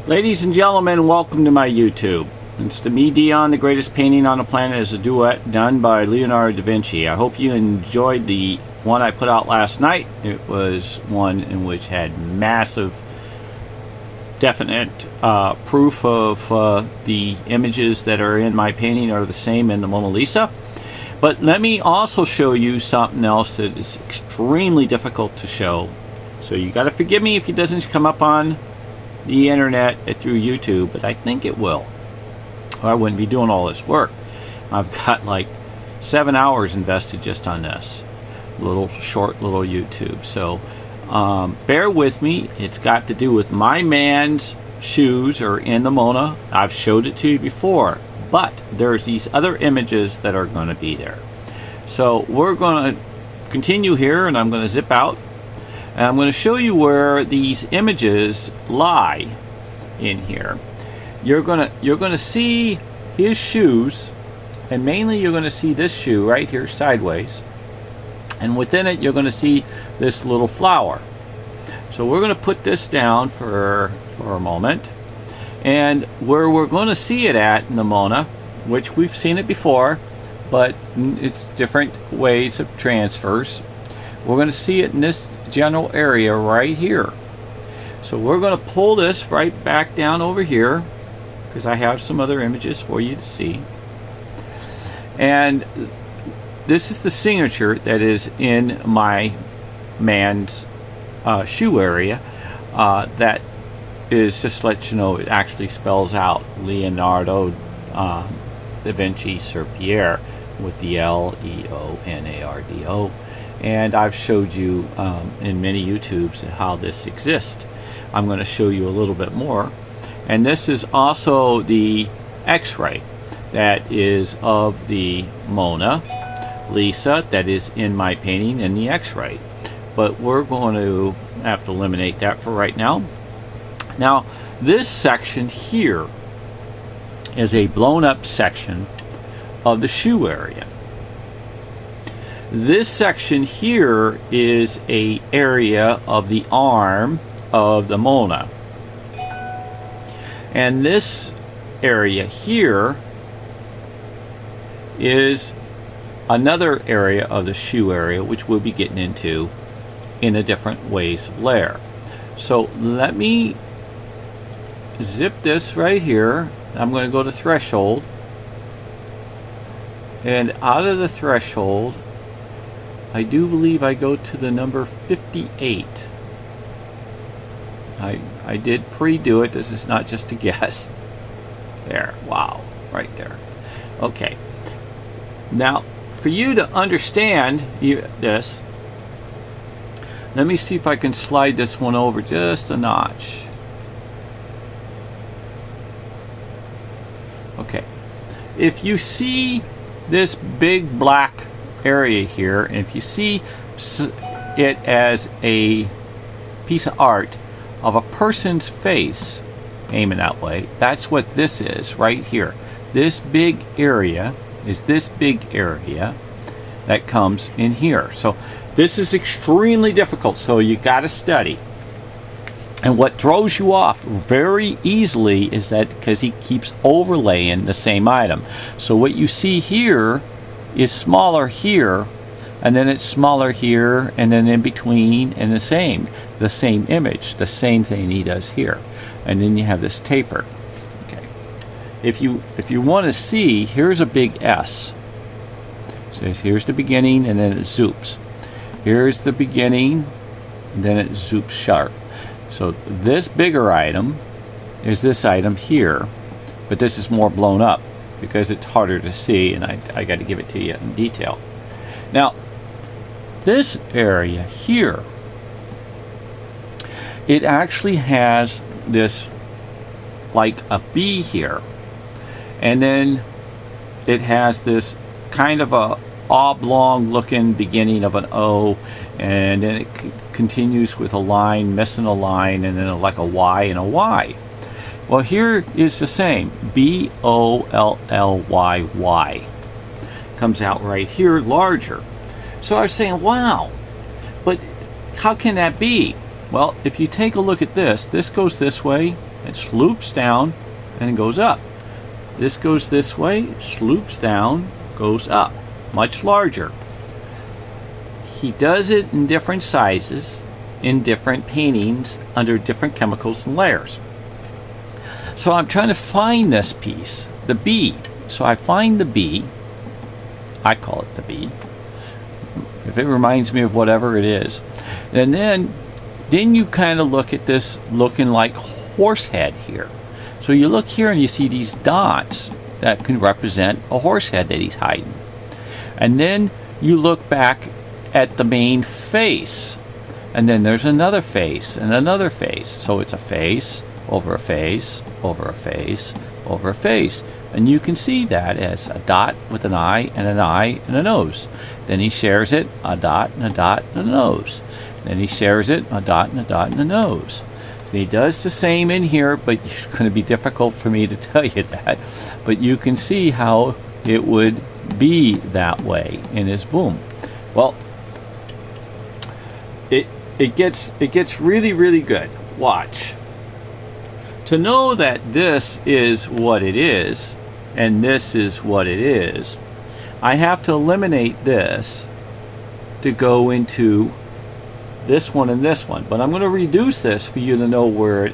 Ladies and gentlemen, welcome to my YouTube. It's the Me Dion, the greatest painting on the planet is a duet done by Leonardo da Vinci. I hope you enjoyed the one I put out last night. It was one in which had massive, definite proof of the images that are in my painting are the same in the Mona Lisa. But let me also show you something else that is extremely difficult to show. So you got to forgive me if it doesn't come up on the internet through YouTube, but I think it will. Or I wouldn't be doing all this work. I've got like 7 hours invested just on this short little YouTube. So bear with me. It's got to do with my man's shoes are in the Mona. I've showed it to you before, but there's these other images that are going to be there. So we're going to continue here, and I'm going to zip out. And I'm going to show you where these images lie in here. You're going to see his shoes, and mainly you're going to see this shoe right here sideways, and within it you're going to see this little flower. So we're going to put this down for a moment, and where we're going to see it at in the Mona, which we've seen it before, but it's different ways of transfers. We're going to see it in this general area right here. So we're going to pull this right back down over here, because I have some other images for you to see. And this is the signature that is in my man's shoe area. That is just to let you know it actually spells out Leonardo da Vinci Sir Pierre with the Leonardo. And I've showed you in many YouTubes how this exists. I'm going to show you a little bit more. And this is also the X-ray that is of the Mona Lisa that is in my painting in the X-ray. But we're going to have to eliminate that for right now. Now, this section here is a blown up section of the shoe area. This section here is a area of the arm of the Mona. And this area here is another area of the shoe area, which we'll be getting into in a different ways of layer. So let me zip this right here. I'm going to go to threshold. And out of the threshold, I do believe I go to the number 58. I did pre-do it. This is not just a guess. There. Wow. Right there. Okay. Now, for you to understand this, let me see if I can slide this one over just a notch. Okay. If you see this big black area here, and if you see it as a piece of art of a person's face aiming that way, that's what this is right here. This big area is this big area that comes in here. So this is extremely difficult, so you got to study. And what throws you off very easily is that because he keeps overlaying the same item. So what you see here is smaller here, and then it's smaller here, and then in between, and the same image, the same thing he does here. And then you have this taper. Okay. If you want to see, here's a big S. So here's the beginning, and then it zoops. Here's the beginning, and then it zoops sharp. So this bigger item is this item here, but this is more blown up because it's harder to see, and I got to give it to you in detail. Now, this area here, it actually has this like a B here, and then it has this kind of a oblong looking beginning of an O, and then it continues with a line, missing a line, and then like a Y and a Y. Well, here is the same, B-O-L-L-Y-Y. Comes out right here larger. So I was saying, wow, but how can that be? Well, if you take a look at this, this goes this way, it sloops down, and it goes up. This goes this way, sloops down, goes up, much larger. He does it in different sizes, in different paintings, under different chemicals and layers. So I'm trying to find this piece, the B. So I find the B, I call it the B, if it reminds me of whatever it is. And then you kind of look at this looking like horse head here. So you look here and you see these dots that can represent a horse head that he's hiding. And then you look back at the main face. And then there's another face and another face. So it's a face, over a face, over a face, over a face. And you can see that as a dot with an eye and an eye and a nose. Then he shares it, a dot and a dot and a nose. Then he shares it, a dot and a dot and a nose. So he does the same in here, but it's going to be difficult for me to tell you that. But you can see how it would be that way in his boom. Well, it gets really, really good. Watch. To know that this is what it is, and this is what it is, I have to eliminate this to go into this one and this one. But I'm going to reduce this for you to know where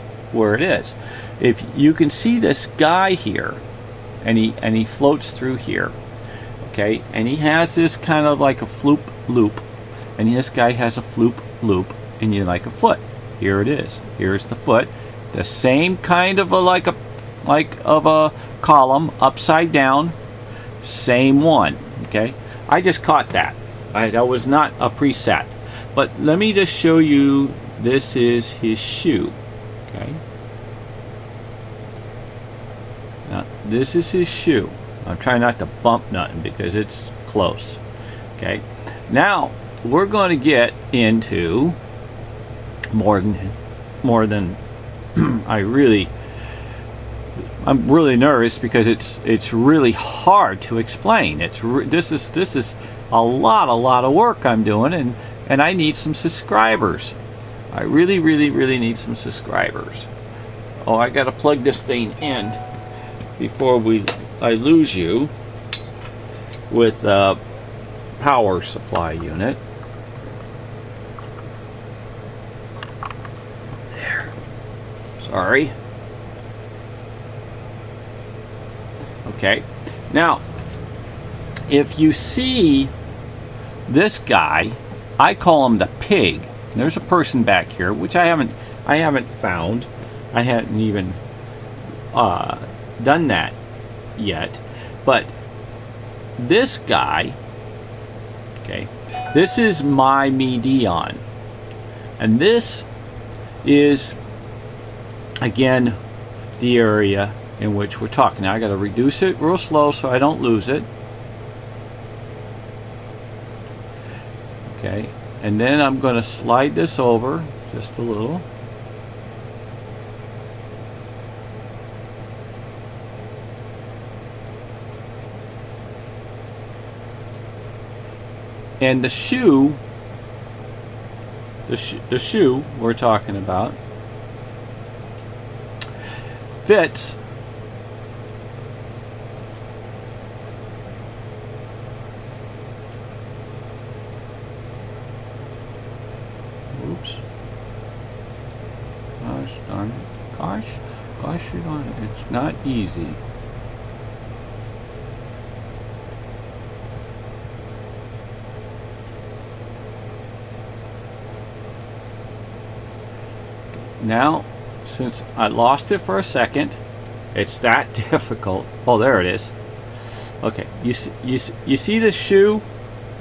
it is. If you can see this guy here, and he floats through here, okay, and he has this kind of like a floop loop, and this guy has a floop loop, and you like a foot. Here it is. Here's the foot. The same kind of a column upside down, same one. Okay, I just caught that. That was not a preset, but let me just show you. This is his shoe. Okay, now this is his shoe. I'm trying not to bump nothing because it's close. Okay, now we're going to get into more than I'm really nervous because it's really hard to explain. This is a lot of work I'm doing, and I need some subscribers. I really need some subscribers. Oh, I gotta plug this thing in before I lose you with a power supply unit. Sorry. Okay. Now, if you see this guy, I call him the pig. There's a person back here, which I haven't found. I hadn't even done that yet. But this guy, okay, this is my median, and this is, again, the area in which we're talking. Now I got to reduce it real slow so I don't lose it. Okay, and then I'm going to slide this over just a little. And the shoe, the shoe we're talking about, fits gosh darn it, gosh darn it, it's not easy. Now, since I lost it for a second, it's that difficult. Oh, there it is. Okay, you see this shoe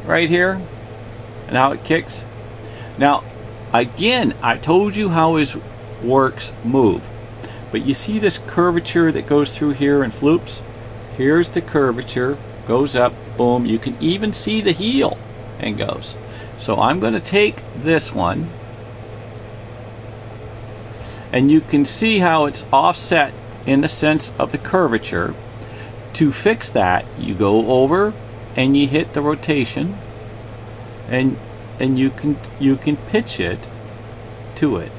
right here and how it kicks? Now, again, I told you how his works move, but you see this curvature that goes through here and floops? Here's the curvature, goes up, boom. You can even see the heel and goes. So I'm going to take this one, and you can see how it's offset in the sense of the curvature. To fix that, you go over and you hit the rotation, and you can pitch it to it.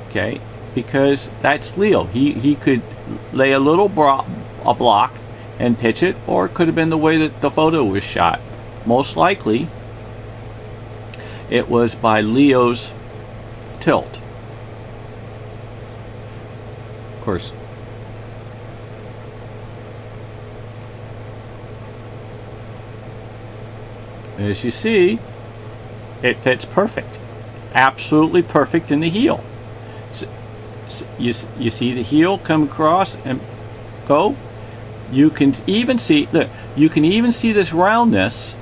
Okay, because that's Leo. He could lay a little block and pitch it, or it could have been the way that the photo was shot. Most likely, it was by Leo's tilt. Of course, as you see, it fits perfect. Absolutely perfect in the heel. So, you see the heel come across and go. You can even see, look, you can even see this roundness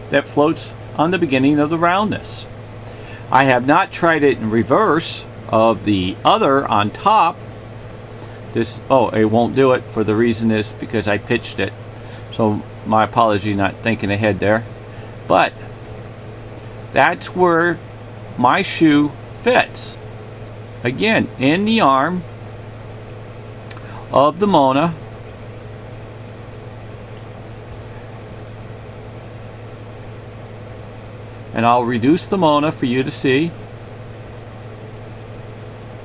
that floats on the beginning of the roundness. I have not tried it in reverse of the other on top. This, oh, it won't do it for the reason is because I pitched it. So my apology, not thinking ahead there. But that's where my shoe fits. Again, in the arm of the Mona. And I'll reduce the Mona for you to see.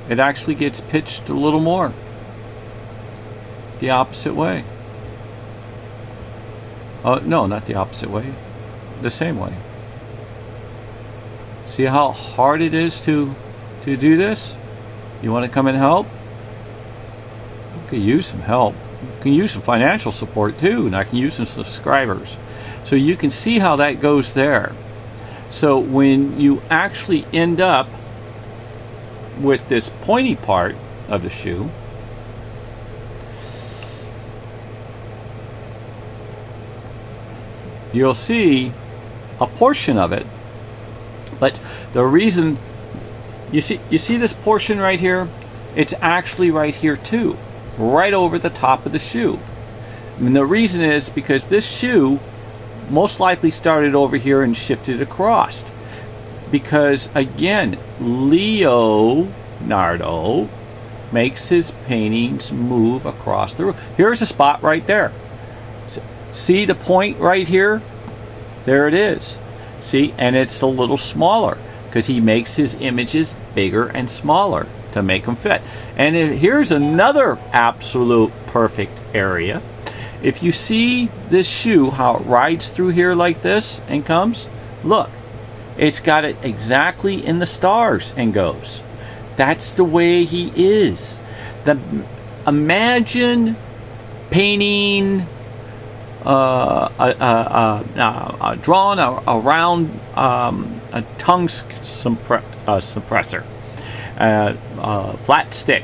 It actually gets pitched a little more the opposite way. Oh, no, not the opposite way. The same way. See how hard it is to do this? You want to come and help? You can use some help. You can use some financial support too, and I can use some subscribers. So you can see how that goes there. So when you actually end up with this pointy part of the shoe, you'll see a portion of it, but the reason you see this portion right here, it's actually right here too, right over the top of the shoe. And the reason is because this shoe most likely started over here and shifted across, because again, Leonardo makes his paintings move across the room. Here's a spot right there. See the point right here? There it is. See, and it's a little smaller because he makes his images bigger and smaller to make them fit. And here's another absolute perfect area. If you see this shoe, how it rides through here like this and comes, look, it's got it exactly in the stars and goes. That's the way he is. Imagine painting drawn around a tongue suppressor, flat stick,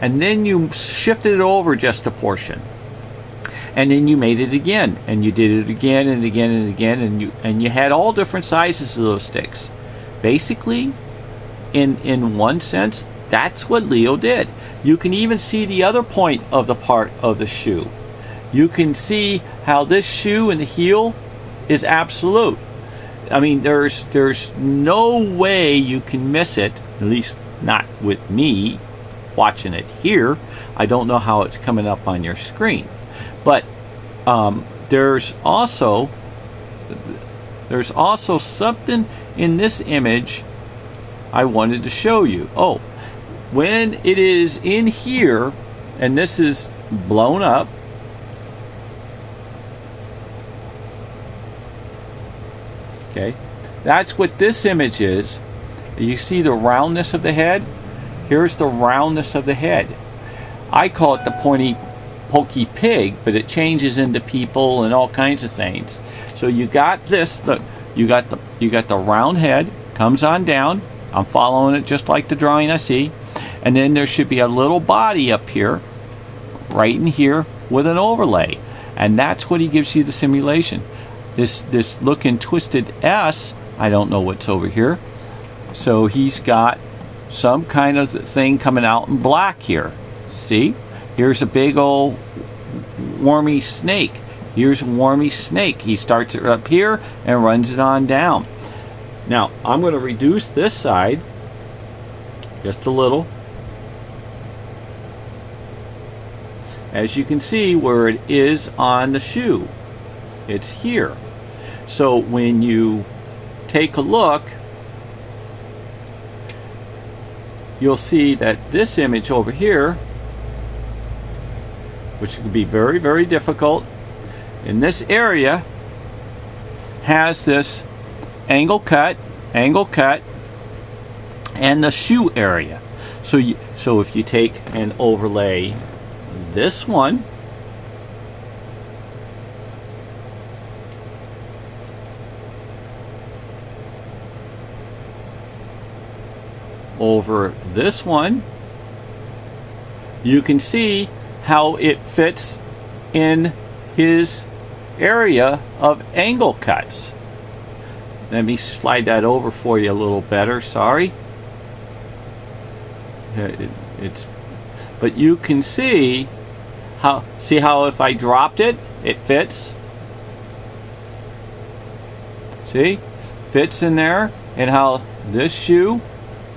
and then you shifted it over just a portion, and then you made it again, and you did it again and again and again, and you had all different sizes of those sticks. Basically, in one sense, that's what Leo did. You can even see the other point of the part of the shoe. You can see how this shoe and the heel is absolute. I mean, there's no way you can miss it, at least not with me watching it here. I don't know how it's coming up on your screen. But there's also something in this image I wanted to show you. Oh, when it is in here, and this is blown up, okay, that's what this image is. You see the roundness of the head? Here's the roundness of the head. I call it the pointy pokey pig, but it changes into people and all kinds of things. So you got this, look, you got the round head, comes on down. I'm following it just like the drawing I see. And then there should be a little body up here, right in here, with an overlay. And that's what he gives you the simulation. This looking twisted S, I don't know what's over here. So he's got some kind of thing coming out in black here. See? Here's a big old wormy snake. Here's a wormy snake. He starts it up here and runs it on down. Now, I'm going to reduce this side just a little. As you can see where it is on the shoe. It's here. So when you take a look, you'll see that this image over here, which can be very, very difficult, in this area has this angle cut, and the shoe area. So if you take and overlay this one over this one, you can see how it fits in his area of angle cuts. Let me slide that over for you a little better. Sorry. But you can see how if I dropped it, it fits. See? Fits in there, and how this shoe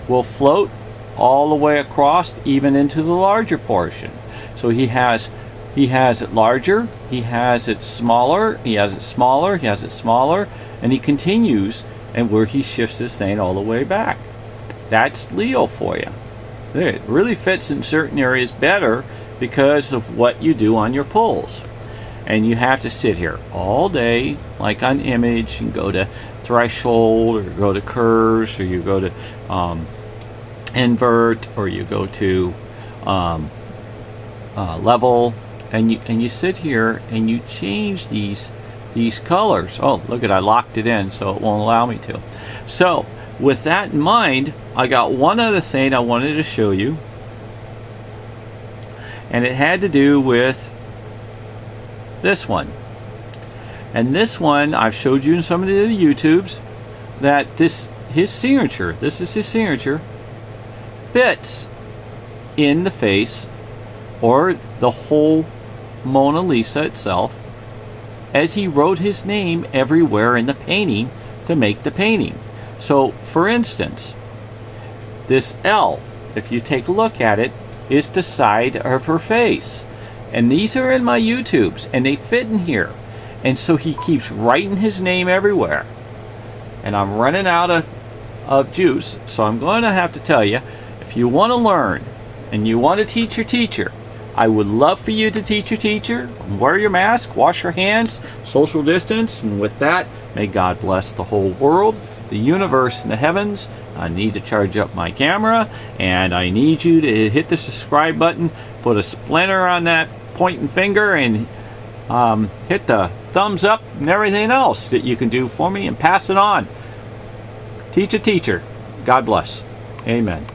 will float all the way across, even into the larger portion. So he has it larger, he has it smaller, he has it smaller, he has it smaller, and he continues, and where he shifts this thing all the way back. That's Leo for you. It really fits in certain areas better because of what you do on your pulls. And you have to sit here all day, like on image, and go to threshold, or go to curves, or you go to invert, or you go to level, and you sit here and you change these colors. Oh, look at, I locked it in, so it won't allow me to. So with that in mind, I got one other thing I wanted to show you, and it had to do with this one. And this one I've showed you in some of the YouTubes, that his signature, this is his signature, fits in the face or the whole Mona Lisa itself, as he wrote his name everywhere in the painting to make the painting. So for instance, this L, if you take a look at it, is the side of her face, and these are in my YouTubes and they fit in here. And so he keeps writing his name everywhere, and I'm running out of juice, so I'm going to have to tell you, if you want to learn and you want to teach your teacher, I would love for you to teach your teacher. Wear your mask, wash your hands, social distance, and with that, may God bless the whole world, the universe, and the heavens. I need to charge up my camera, and I need you to hit the subscribe button, put a splinter on that pointing finger, and hit the thumbs up and everything else that you can do for me, and pass it on. Teach a teacher. God bless. Amen.